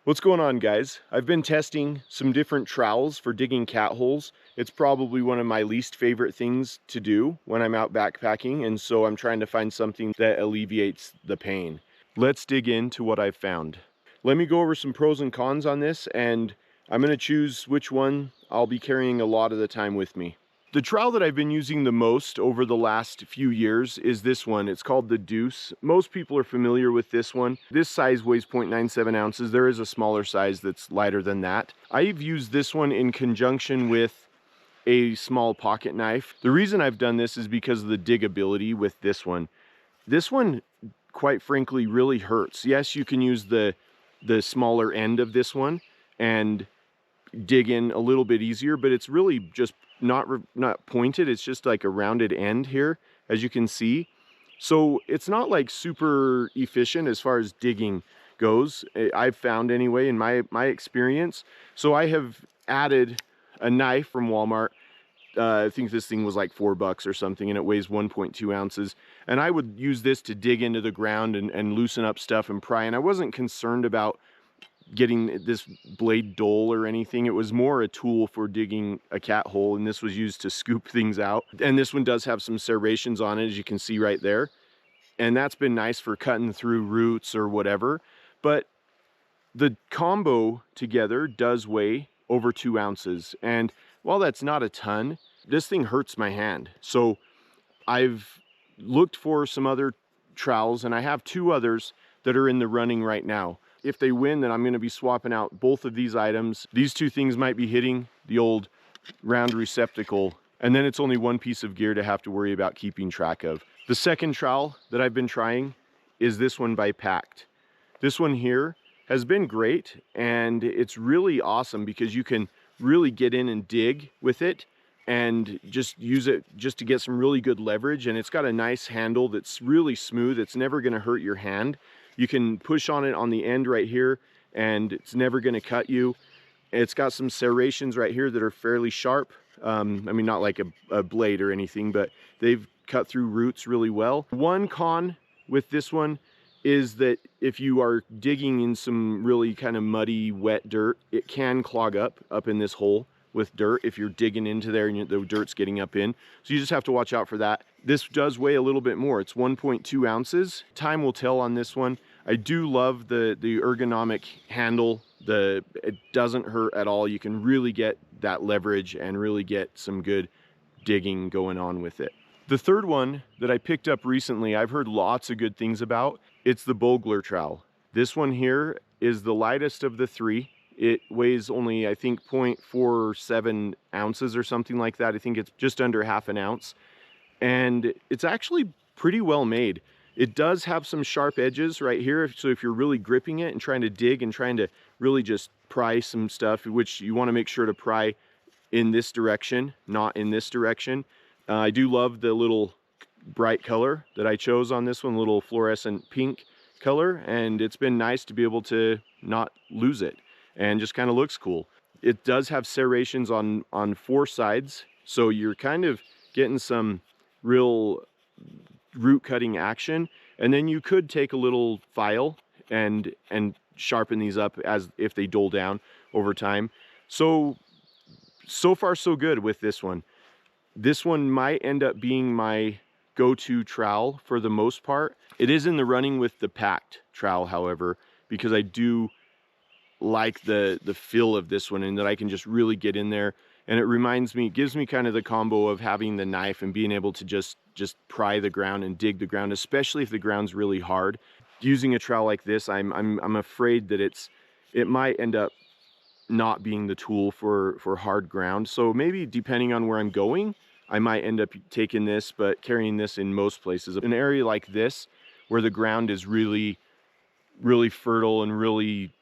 What's going on, guys? I've been testing some different trowels for digging cat holes. It's probably one of my least favorite things to do when I'm out backpacking, and so I'm trying to find something that alleviates the pain. Let's dig into what I've found. Let me go over some pros and cons on this, and I'm going to choose which one I'll be carrying a lot of the time with me. The trowel that I've been using the most over the last few years is this one. It's called the Deuce. Most people are familiar with this one. This size weighs 0.97 ounces. There is a smaller size that's lighter than that. I've used this one in conjunction with a small pocket knife. The reason I've done this is because of the diggability with this one. This one, quite frankly, really hurts. Yes, you can use the smaller end of this one and dig in a little bit easier, but it's really just not pointed. It's just like a rounded end here, as you can see. So it's not like super efficient as far as digging goes, I've found anyway in my experience. So I have added a knife from Walmart. I think this thing was like $4 or something, and it weighs 1.2 ounces. And I would use this to dig into the ground and loosen up stuff and pry. And I wasn't concerned about getting this blade dull or anything. It was more a tool for digging a cat hole, and this was used to scoop things out. And this one does have some serrations on it, as you can see right there, and that's been nice for cutting through roots or whatever. But the combo together does weigh over 2 ounces, and while that's not a ton, this thing hurts my hand. So I've looked for some other trowels, and I have two others that are in the running right now. If they win, then I'm going to be swapping out both of these items. These two things might be hitting the old round receptacle, and then it's only one piece of gear to have to worry about keeping track of. The second trowel that I've been trying is this one by Pact. This one here has been great, and it's really awesome because you can really get in and dig with it and just use it just to get some really good leverage. And it's got a nice handle that's really smooth. It's never going to hurt your hand. You can push on it on the end right here, and it's never going to cut you. It's got some serrations right here that are fairly sharp. I mean, not like a blade or anything, but they've cut through roots really well. One con with this one is that if you are digging in some really kind of muddy, wet dirt, it can clog up in this hole with dirt if you're digging into there and the dirt's getting up in. So you just have to watch out for that. This does weigh a little bit more. It's 1.2 ounces. Time will tell on this one. I do love the ergonomic handle. It doesn't hurt at all. You can really get that leverage and really get some good digging going on with it. The third one that I picked up recently, I've heard lots of good things about. It's the Bogler trowel. This one here is the lightest of the three. It weighs only, I think, 0.47 ounces or something like that. I think it's just under half an ounce. And it's actually pretty well made. It does have some sharp edges right here. So if you're really gripping it and trying to dig and trying to really just pry some stuff, which you want to make sure to pry in this direction, not in this direction. I do love the little bright color that I chose on this one, little fluorescent pink color. And it's been nice to be able to not lose it, and just kind of looks cool. It does have serrations on 4 sides, so you're kind of getting some real root cutting action. And then you could take a little file and sharpen these up as if they dull down over time. So far so good with this one. This one might end up being my go-to trowel for the most part. It is in the running with the Pact trowel, however, because I do like the feel of this one, and that I can just really get in there. And it gives me kind of the combo of having the knife and being able to just pry the ground and dig the ground, especially if the ground's really hard. Using a trowel like this, I'm afraid that it might end up not being the tool for hard ground. So maybe depending on where I'm going, I might end up taking this, but carrying this in most places. An area like this, where the ground is really, really fertile and really,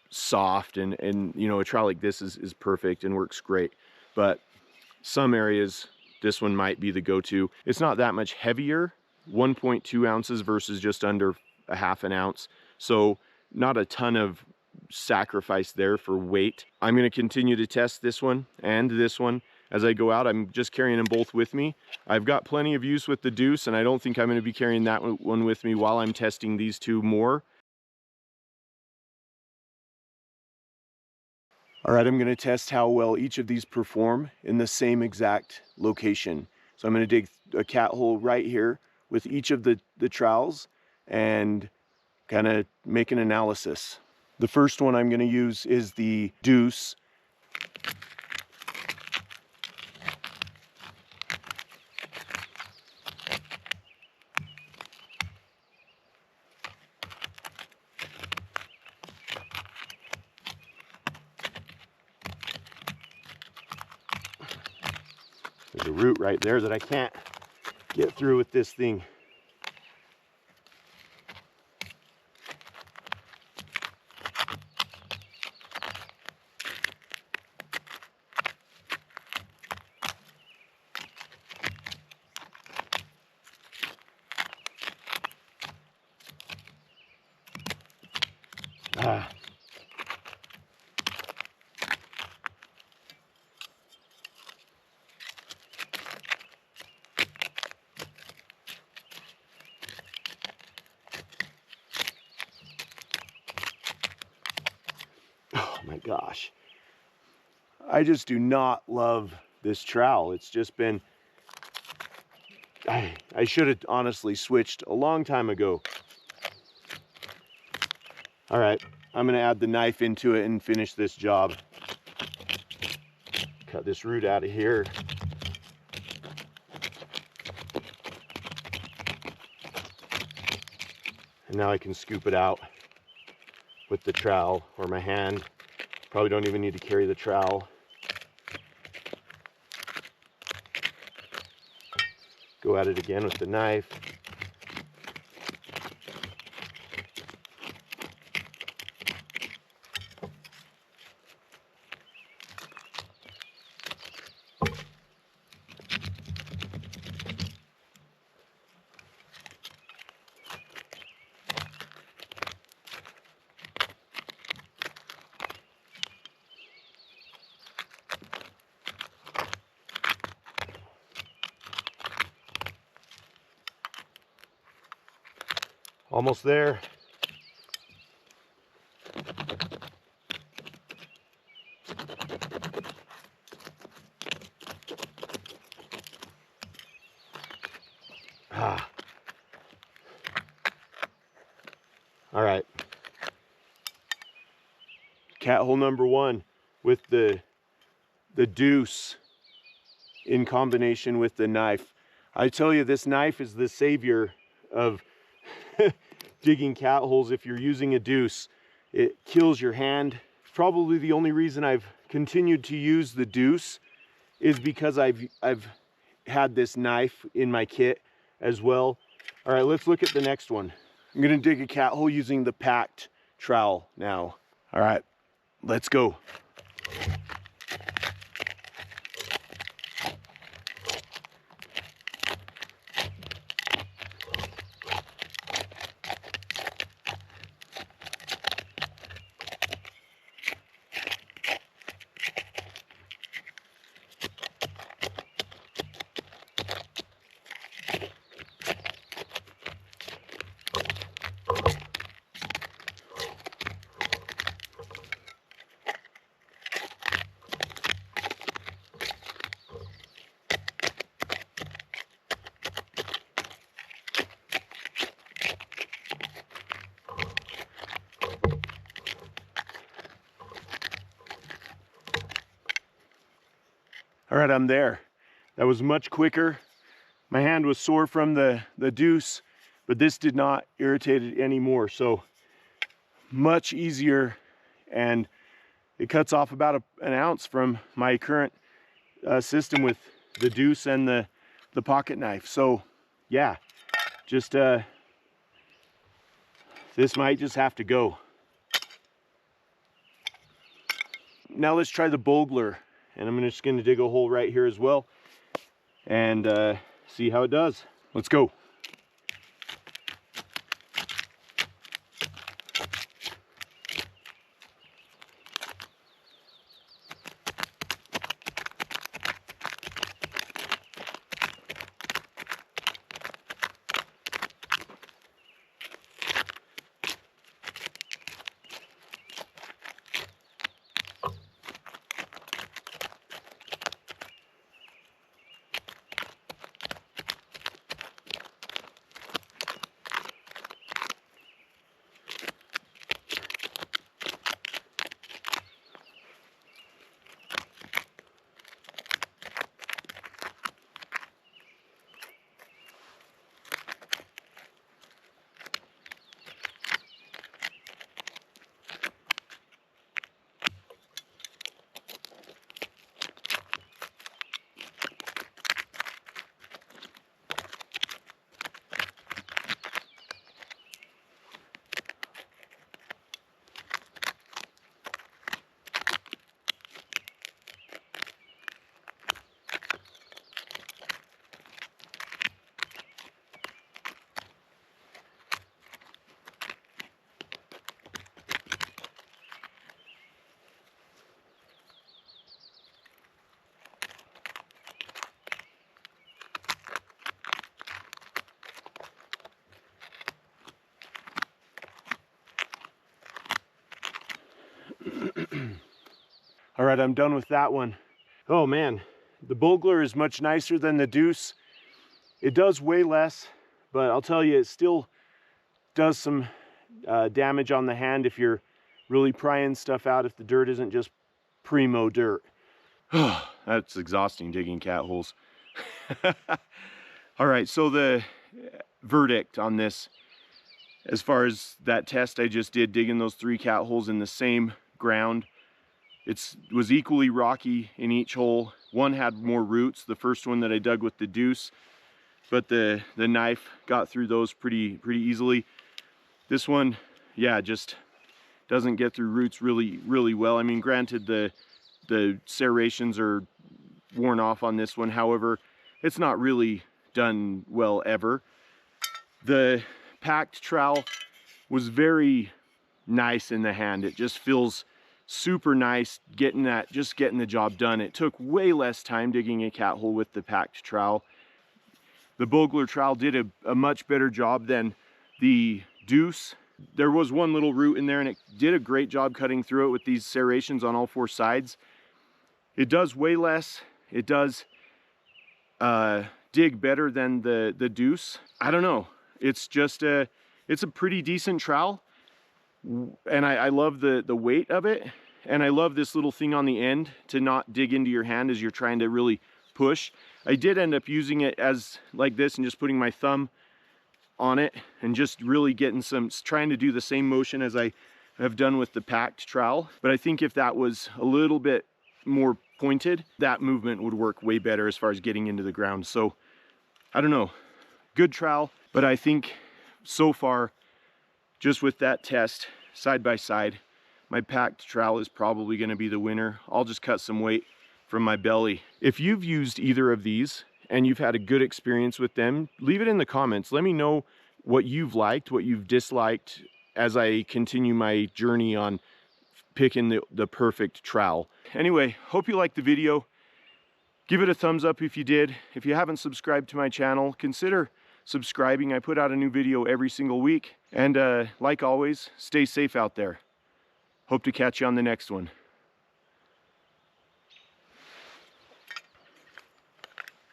soft, and a trowel like this is perfect and works great. But some areas, this one might be the go-to. It's not that much heavier, 1.2 ounces versus just under a half an ounce. So not a ton of sacrifice there for weight. I'm going to continue to test this one and this one as I go out. I'm just carrying them both with me. I've got plenty of use with the Deuce, and I don't think I'm going to be carrying that one with me while I'm testing these two more. All right, I'm gonna test how well each of these perform in the same exact location. So I'm gonna dig a cat hole right here with each of the trowels and kind of make an analysis. The first one I'm gonna use is the deuce. There's a root right there that I can't get through with this thing. Ah. Oh my gosh. I just do not love this trowel. It's just been, I should have honestly switched a long time ago. All right, I'm gonna add the knife into it and finish this job. Cut this root out of here. And now I can scoop it out with the trowel or my hand. Probably don't even need to carry the trowel. Go at it again with the knife. Almost there. Ah. All right. Cat hole number one with the deuce in combination with the knife. I tell you, this knife is the savior of digging cat holes. If you're using a deuce, it kills your hand. Probably the only reason I've continued to use the deuce is because I've had this knife in my kit as well. All right, let's look at the next one. I'm gonna dig a cat hole using the packed trowel now. All right, let's go. All right, I'm there. That was much quicker. My hand was sore from the deuce, but this did not irritate it anymore. So much easier, and it cuts off about an ounce from my current system with the deuce and the pocket knife. So yeah, just this might just have to go. Now let's try the bogler, and I'm just going to dig a hole right here as well and see how it does. Let's go. right, I'm done with that one. Oh man, the Bogler is much nicer than the Deuce. It does way less, but I'll tell you, it still does some damage on the hand if you're really prying stuff out, if the dirt isn't just primo dirt. That's exhausting, digging cat holes. All right, so the verdict on this, as far as that test I just did, digging those 3 cat holes in the same ground, it was equally rocky in each hole. One had more roots, the first one that I dug with the Deuce, but the knife got through those pretty easily. This one, yeah, just doesn't get through roots really well. I mean, granted, the serrations are worn off on this one. However, it's not really done well ever. The packed trowel was very nice in the hand. It just feels super nice getting the job done. It took way less time digging a cat hole with the packed trowel. The Bogler trowel did a much better job than the Deuce. There was one little root in there and it did a great job cutting through it with these serrations on all 4 sides. It does way less. It does dig better than the Deuce. I don't know. It's just it's a pretty decent trowel, and I love the weight of it, and I love this little thing on the end to not dig into your hand as you're trying to really push. I did end up using it as like this and just putting my thumb on it and just really trying to do the same motion as I have done with the packed trowel. But I think if that was a little bit more pointed, that movement would work way better as far as getting into the ground. So I don't know, good trowel, but I think so far, just with that test side by side, my packed trowel is probably going to be the winner. I'll just cut some weight from my belly. If you've used either of these and you've had a good experience with them, leave it in the comments. Let me know what you've liked, what you've disliked, as I continue my journey on picking the perfect trowel. Anyway, hope you liked the video. Give it a thumbs up if you did. If you haven't subscribed to my channel, consider subscribing. I put out a new video every single week. And like always, stay safe out there. Hope to catch you on the next one.